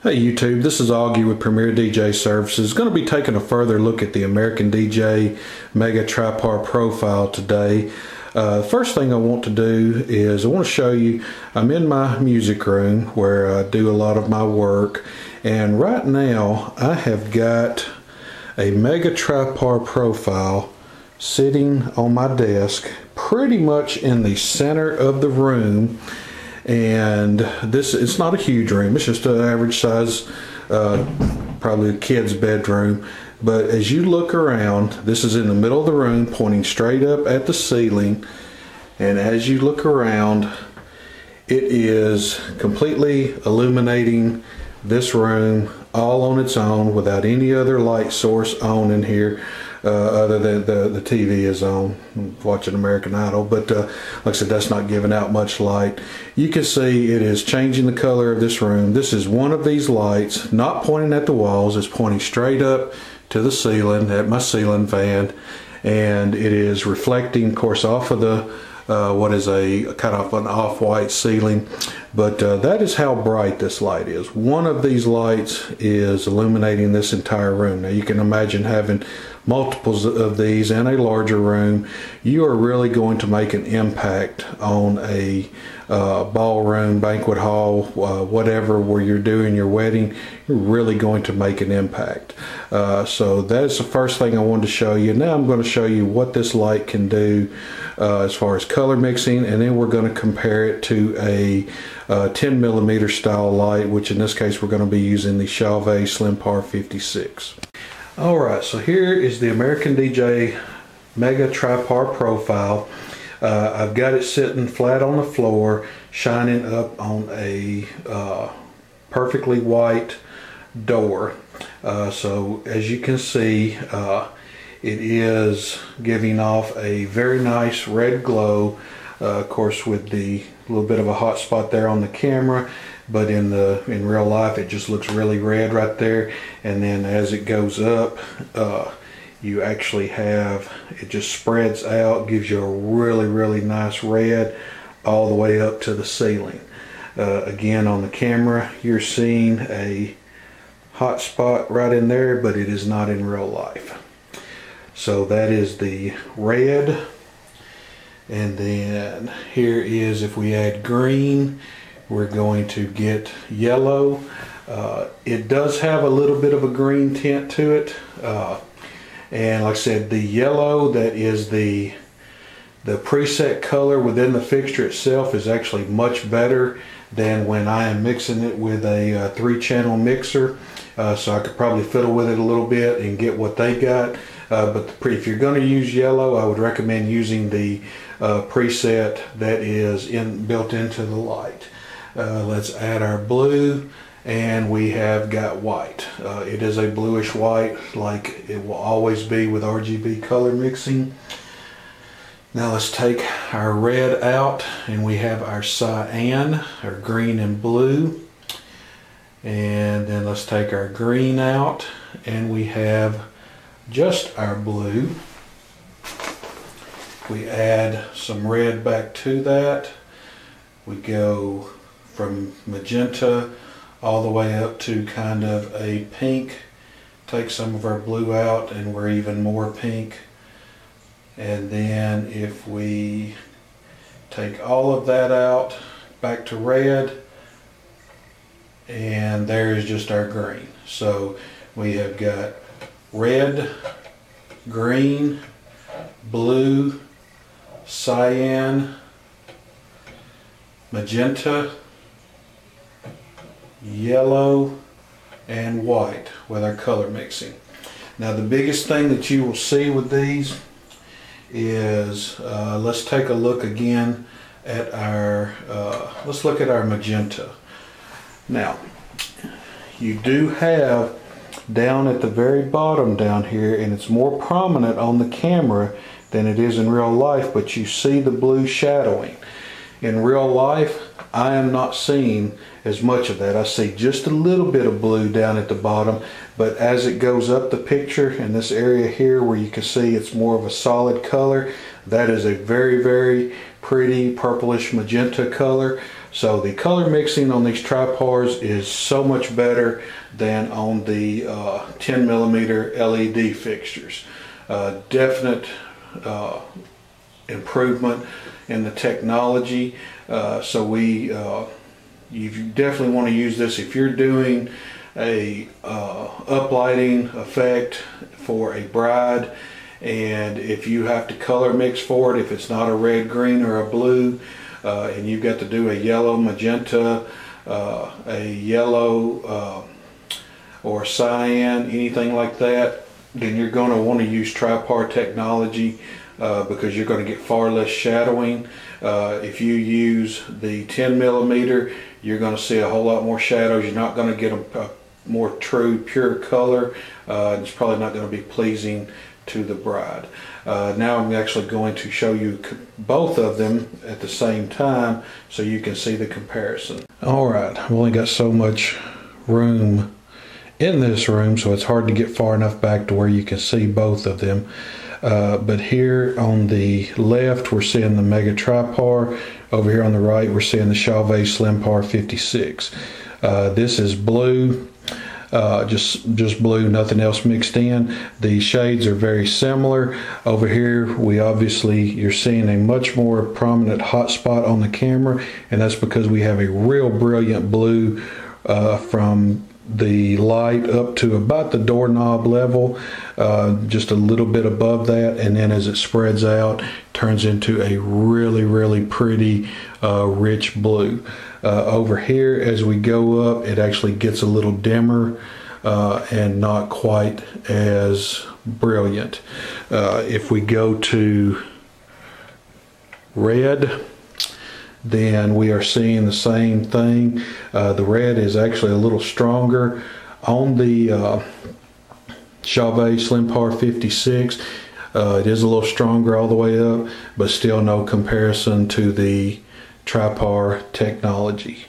Hey YouTube, this is Augie with Premier DJ Services. Going to be taking a further look at the American DJ Mega Tripar profile today. First thing I want to do is I want to show you, I'm in my music room where I do a lot of my work, and right now I have got a Mega Tripar profile sitting on my desk pretty much in the center of the room. And it's not a huge room, it's just an average size, probably a kid's bedroom. But as you look around, this is in the middle of the room pointing straight up at the ceiling, and as you look around, it is completely illuminating this room all on its own without any other light source on in here. Other than the TV is on, I'm watching American Idol, but like I said, that's not giving out much light. You can see it is changing the color of this room. This is one of these lights, not pointing at the walls, it's pointing straight up to the ceiling, at my ceiling fan, and it is reflecting, of course, off of the what is a kind of an off-white ceiling, but that is how bright this light is. One of these lights is illuminating this entire room. Now you can imagine having multiples of these in a larger room. You are really going to make an impact on a ballroom, banquet hall, whatever, where you're doing your wedding. You're really going to make an impact. So that is the first thing I wanted to show you. Now I'm going to show you what this light can do as far as color mixing, and then we're going to compare it to a 10mm style light, which in this case we're going to be using the Chauvet SlimPar 56. Alright, so here is the American DJ Mega Tripar profile. I've got it sitting flat on the floor, shining up on a perfectly white door. So as you can see, it is giving off a very nice red glow, of course with the little bit of a hot spot there on the camera, but in real life it just looks really red right there. And then as it goes up, you actually have, it just spreads out, gives you a really nice red all the way up to the ceiling. Again, on the camera you're seeing a hot spot right in there, but it is not in real life. So that is the red. And then here is, if we add green, we're going to get yellow. It does have a little bit of a green tint to it. And like I said, the yellow that is the preset color within the fixture itself is actually much better than when I am mixing it with a 3-channel mixer. So I could probably fiddle with it a little bit and get what they got. But if you're going to use yellow, I would recommend using the preset that is built into the light. Let's add our blue, and we have got white. It is a bluish white, like it will always be with RGB color mixing. Now let's take our red out, and we have our cyan, our green and blue. And then let's take our green out, and we have just our blue. We add some red back to that. We go from magenta all the way up to kind of a pink. Take some of our blue out and we're even more pink. And then if we take all of that out, back to red, and there is just our green. So we have got red, green, blue, cyan, magenta, yellow, and white with our color mixing. Now the biggest thing that you will see with these is, let's take a look again at our, let's look at our magenta. Now you do have down at the very bottom down here, and it's more prominent on the camera than it is in real life, but you see the blue shadowing. In real life, I am not seeing as much of that. I see just a little bit of blue down at the bottom, but as it goes up the picture in this area here where you can see it's more of a solid color, that is a very pretty purplish magenta color. So the color mixing on these tripars is so much better than on the 10mm LED fixtures. Definite improvement in the technology. You definitely want to use this if you're doing a uplighting effect for a bride, and if you have to color mix for it, if it's not a red, green, or a blue, and you've got to do a yellow, magenta, a yellow or cyan, anything like that, then you're going to want to use tripar technology because you're going to get far less shadowing. If you use the 10mm, you're going to see a whole lot more shadows. You're not going to get a more true, pure color. It's probably not going to be pleasing to the bride. Now I'm actually going to show you both of them at the same time so you can see the comparison. Alright, I've only got so much room in this room, so it's hard to get far enough back to where you can see both of them. But here on the left we're seeing the Mega Tripar. Over here on the right we're seeing the Chauvet SlimPar 56. This is blue, just blue, nothing else mixed in. The shades are very similar. Over here you're seeing a much more prominent hot spot on the camera, and that's because we have a real brilliant blue from the light up to about the doorknob level, just a little bit above that, and then as it spreads out turns into a really pretty rich blue. Over here as we go up it actually gets a little dimmer and not quite as brilliant. If we go to red, then we are seeing the same thing. The red is actually a little stronger on the Chauvet SlimPar 56. It is a little stronger all the way up, but still no comparison to the tripar technology.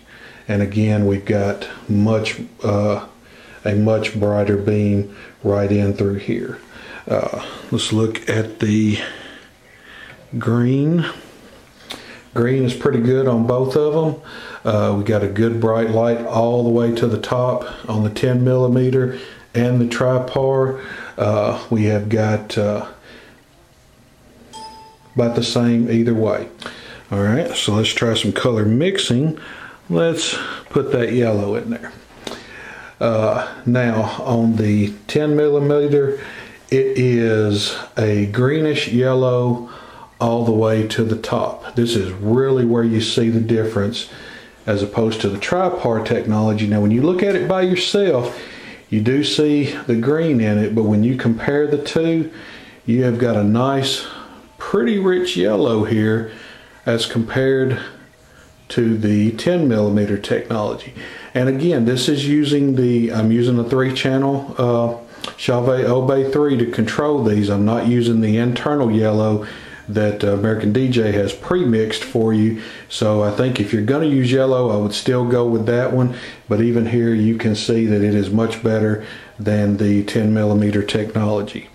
And again, we've got a much brighter beam right in through here. Let's look at the green. Green is pretty good on both of them. We got a good bright light all the way to the top on the 10mm and the tripar. We have got about the same either way. Alright, so let's try some color mixing. Let's put that yellow in there. Now on the 10mm it is a greenish yellow all the way to the top. This is really where you see the difference as opposed to the tripar technology. Now when you look at it by yourself you do see the green in it, but when you compare the two you have got a nice pretty rich yellow here as compared to the 10mm technology. And again, this is using I'm using a 3-channel Chauvet Obey 3 to control these. I'm not using the internal yellow that American DJ has pre-mixed for you. So I think if you're going to use yellow, I would still go with that one. But even here you can see that it is much better than the 10mm technology.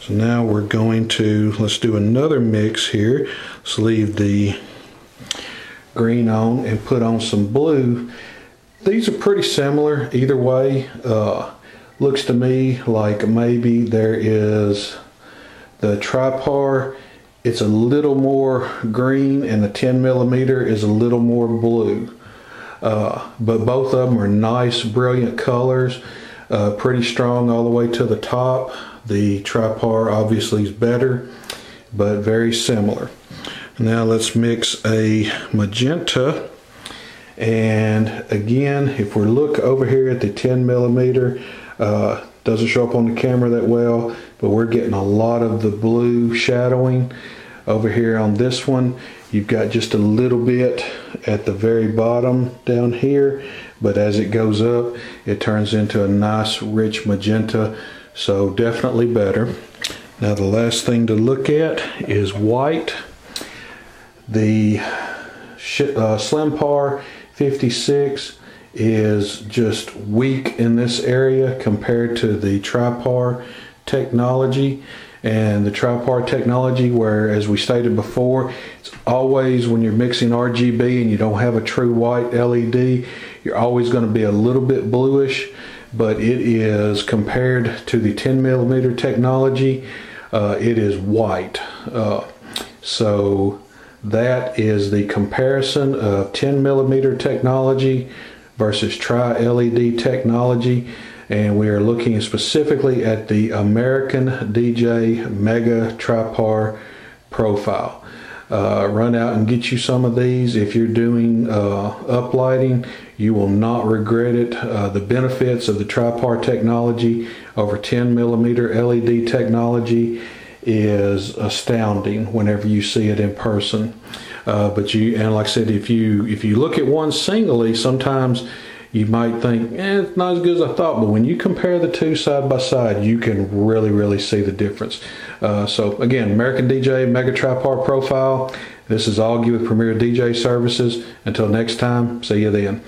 So now we're going to, let's do another mix here. Let's leave the green on and put on some blue. These are pretty similar either way. Looks to me like maybe there is the tripar, it's a little more green, and the 10mm is a little more blue. But both of them are nice, brilliant colors, pretty strong all the way to the top. The tripar obviously is better, but very similar. Now let's mix a magenta. And again, if we look over here at the 10mm, doesn't show up on the camera that well, but we're getting a lot of the blue shadowing. Over here on this one, you've got just a little bit at the very bottom down here, but as it goes up, it turns into a nice rich magenta, so definitely better. Now the last thing to look at is white. The SlimPar 56 is just weak in this area compared to the tripar technology. and the TriPar technology, where, as we stated before, it's always, when you're mixing RGB and you don't have a true white LED, you're always going to be a little bit bluish, but it is, compared to the 10mm technology, it is white. So that is the comparison of 10mm technology versus Tri-LED technology, and we are looking specifically at the American DJ Mega TriPar profile. Run out and get you some of these. If you're doing uplighting, you will not regret it. The benefits of the TriPar technology over 10mm LED technology is astounding whenever you see it in person. And like I said, if you look at one singly, sometimes you might think, it's not as good as I thought, but when you compare the two side by side, you can really see the difference. So again, American DJ Mega TriPar profile. This is Augie with Premier DJ Services. Until next time, see you then.